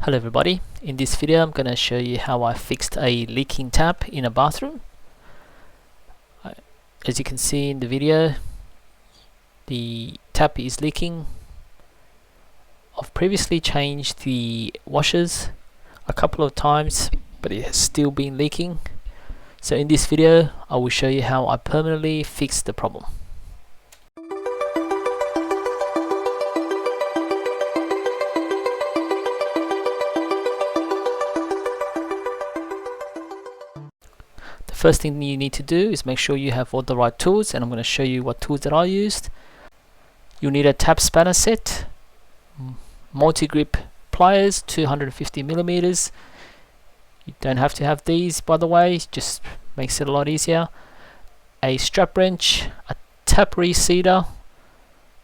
Hello everybody, in this video I'm going to show you how I fixed a leaking tap in a bathroom. As you can see in the video, the tap is leaking. I've previously changed the washers a couple of times, but it has still been leaking. So in this video I will show you how I permanently fixed the problem. First thing you need to do is make sure you have all the right tools, and I'm going to show you what tools that I used. You'll need a tap spanner set, multi-grip pliers, 250 millimeters. You don't have to have these, by the way, it just makes it a lot easier. A strap wrench, a tap reseater.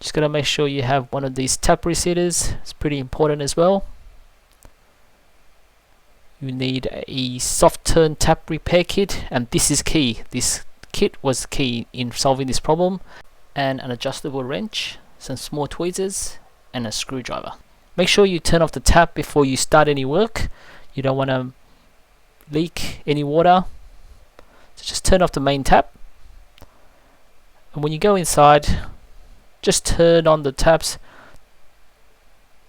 Just got to make sure you have one of these tap reseaters, it's pretty important as well. You need a soft turn tap repair kit, and this is key. This kit was key in solving this problem. And an adjustable wrench, some small tweezers, and a screwdriver. Make sure you turn off the tap before you start any work. You don't want to leak any water. So just turn off the main tap. And when you go inside, just turn on the taps.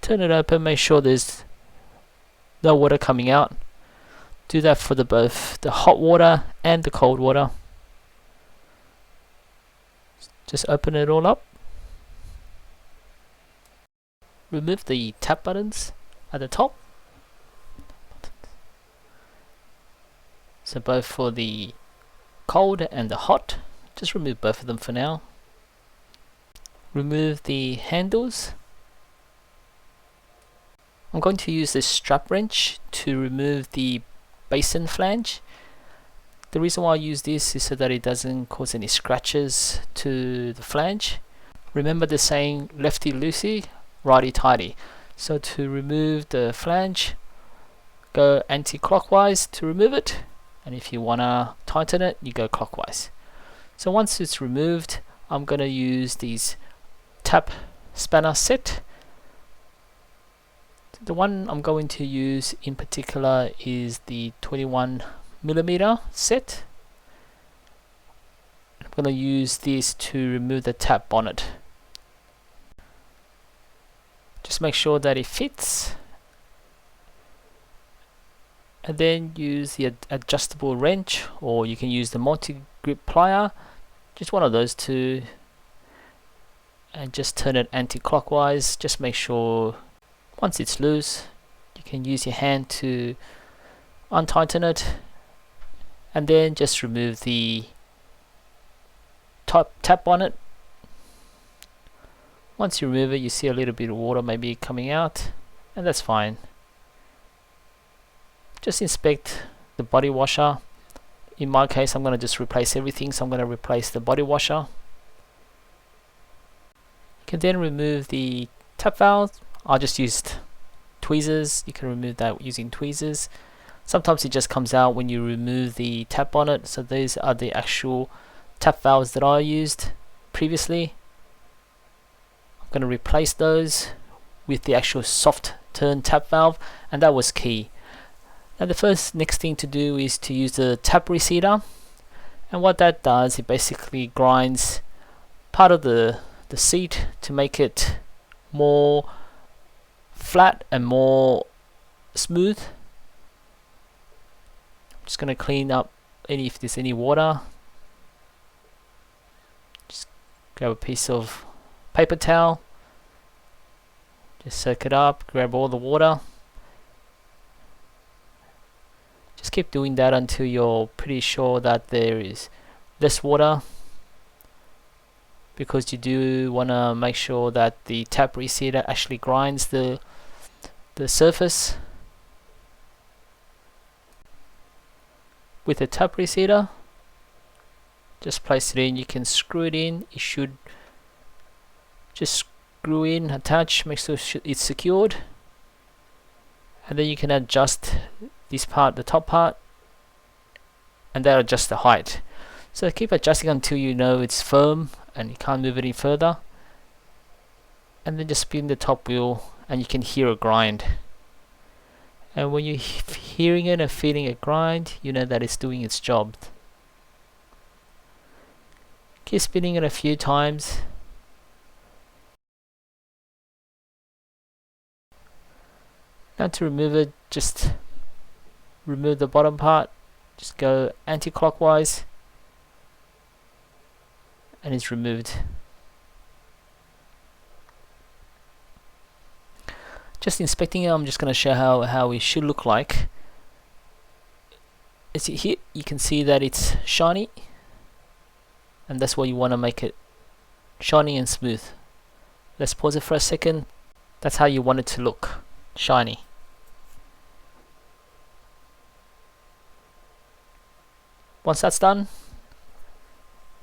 Turn it open, make sure there's no water coming out. Do that for both the hot water and the cold water. Just open it all up. Remove the tap buttons at the top. So both for the cold and the hot. Just remove both of them for now. Remove the handles. I'm going to use this strap wrench to remove the basin flange. The reason why I use this is so that it doesn't cause any scratches to the flange. Remember the saying lefty loosey, righty tighty. So to remove the flange, go anti-clockwise to remove it, and if you want to tighten it, you go clockwise. So once it's removed, I'm going to use these tap spanner set. The one I'm going to use in particular is the 21 millimeter set. I'm going to use this to remove the tap bonnet. Just make sure that it fits, and then use the adjustable wrench, or you can use the multi-grip plier, just one of those two, and just turn it anti-clockwise. Just make sure once it's loose, you can use your hand to untighten it, and then just remove the top tap bonnet. Once you remove it, you see a little bit of water maybe coming out, and that's fine. Just inspect the body washer. In my case, I'm going to just replace everything, so I'm going to replace the body washer. You can then remove the tap valve. I just used tweezers. You can remove that using tweezers. Sometimes it just comes out when you remove the tap bonnet. So these are the actual tap valves that I used previously. I'm going to replace those with the actual soft turn tap valve, and that was key. Now the next thing to do is to use the tap reseater, and what that does, it basically grinds part of the seat to make it more flat and more smooth. I'm just going to clean up if there's any water. Just grab a piece of paper towel, just soak it up, grab all the water. Just keep doing that until you're pretty sure that there is less water, because you do want to make sure that the tap reseater actually grinds the surface. With the tap reseater, just place it in. You can screw it in. You should just screw in, attach, make sure it's secured, and then you can adjust this part, the top part, and that'll adjust the height. So keep adjusting until you know it's firm and you can't move it any further, and then just spin the top wheel and you can hear a grind. And when you're hearing it and feeling it grind, you know that it's doing its job. Keep spinning it a few times. Now to remove it, just remove the bottom part, just go anti-clockwise, and it's removed. Just inspecting it, I'm just going to show how it should look like. As here, you can see that it's shiny, and that's what you want to make it, shiny and smooth. Let's pause it for a second. That's how you want it to look, shiny. Once that's done,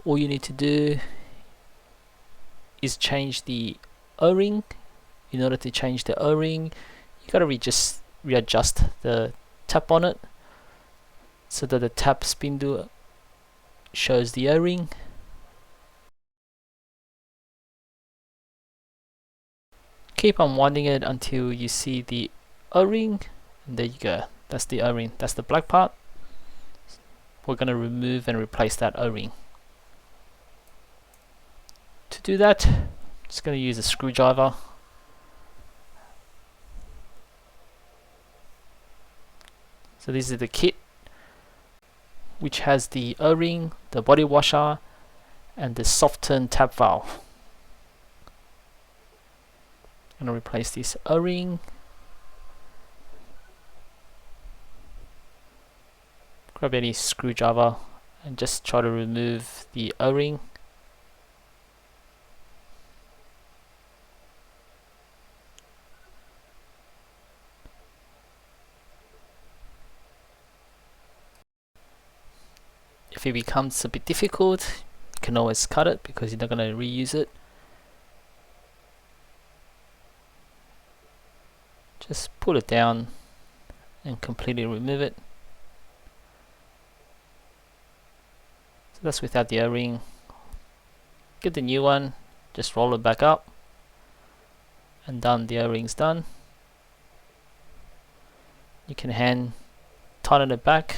all you need to do is change the O-ring. In order to change the O-ring, you gotta just readjust the tap on it so that the tap spindle shows the O-ring. Keep unwinding it until you see the O-ring, and there you go. That's the O-ring. That's the black part. We're gonna remove and replace that O-ring. To do that, I'm just gonna use a screwdriver. So this is the kit, which has the O-ring, the body washer, and the soft turn tap valve. I'm going to replace this O-ring. Grab any screwdriver and just try to remove the O-ring. If it becomes a bit difficult, you can always cut it because you're not going to reuse it. Just pull it down and completely remove it. So that's without the O-ring. Get the new one, just roll it back up, and done. The O-ring's done. You can hand tighten it back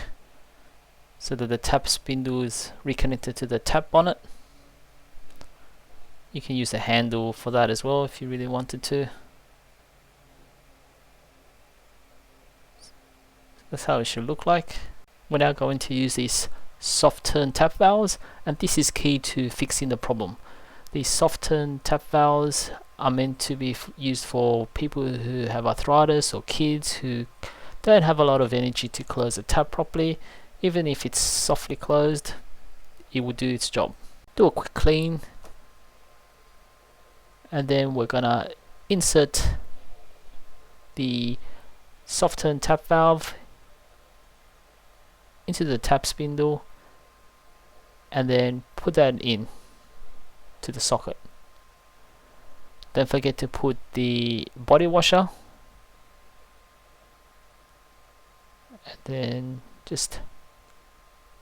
so that the tap spindle is reconnected to the tap bonnet. You can use a handle for that as well if you really wanted to. That's how it should look like. We're now going to use these soft turn tap valves, and this is key to fixing the problem. These soft turn tap valves are meant to be used for people who have arthritis or kids who don't have a lot of energy to close the tap properly. Even if it's softly closed, it will do its job. Do a quick clean, and then we're gonna insert the soft turn tap valve into the tap spindle and then put that in to the socket. Don't forget to put the body washer, and then just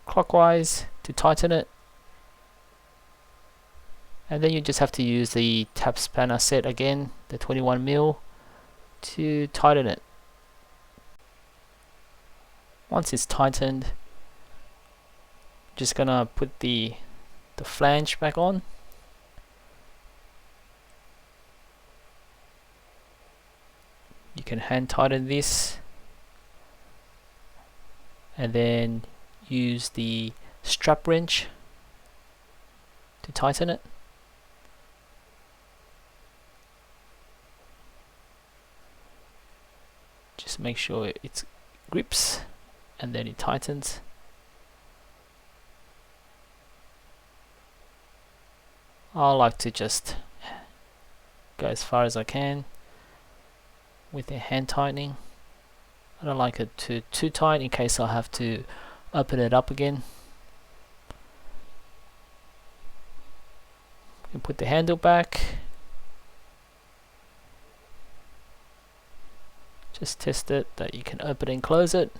clockwise to tighten it, and then you just have to use the tap spanner set again, the 21mm, to tighten it. Once it's tightened, just gonna put the flange back on. You can hand tighten this and then use the strap wrench to tighten it. Just make sure it grips and then it tightens. I like to just go as far as I can with the hand tightening. I don't like it too tight in case I have to open it up again. You can put the handle back. Just test it that you can open and close it.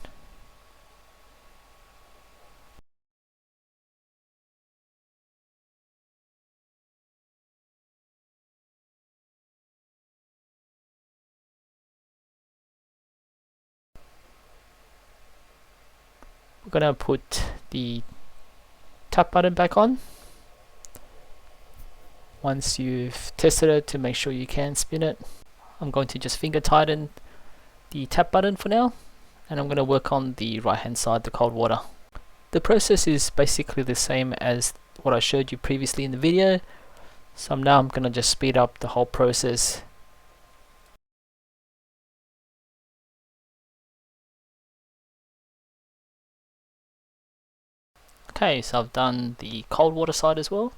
gonna put the tap button back on. Once you've tested it to make sure you can spin it, I'm going to just finger tighten the tap button for now, and I'm going to work on the right hand side, the cold water. The process is basically the same as what I showed you previously in the video, so now I'm going to just speed up the whole process. Okay, so I've done the cold water side as well,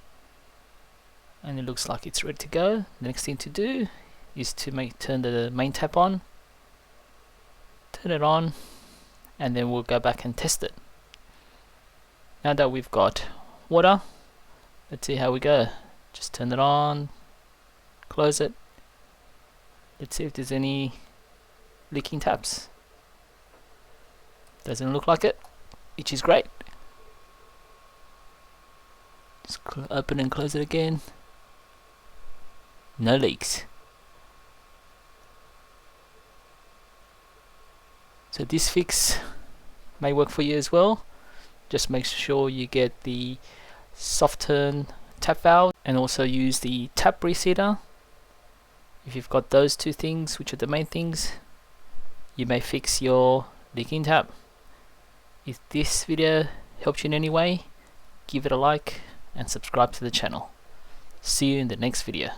and it looks like it's ready to go. The next thing to do is to turn the main tap on, turn it on, and then we'll go back and test it. Now that we've got water, let's see how we go. Just turn it on, close it. Let's see if there's any leaking taps. Doesn't look like it, which is great. Just open and close it again. No leaks. So this fix may work for you as well. Just make sure you get the soft turn tap valve and also use the tap reseater. If you've got those two things, which are the main things, you may fix your leaking tap. If this video helped you in any way, give it a like and subscribe to the channel. See you in the next video.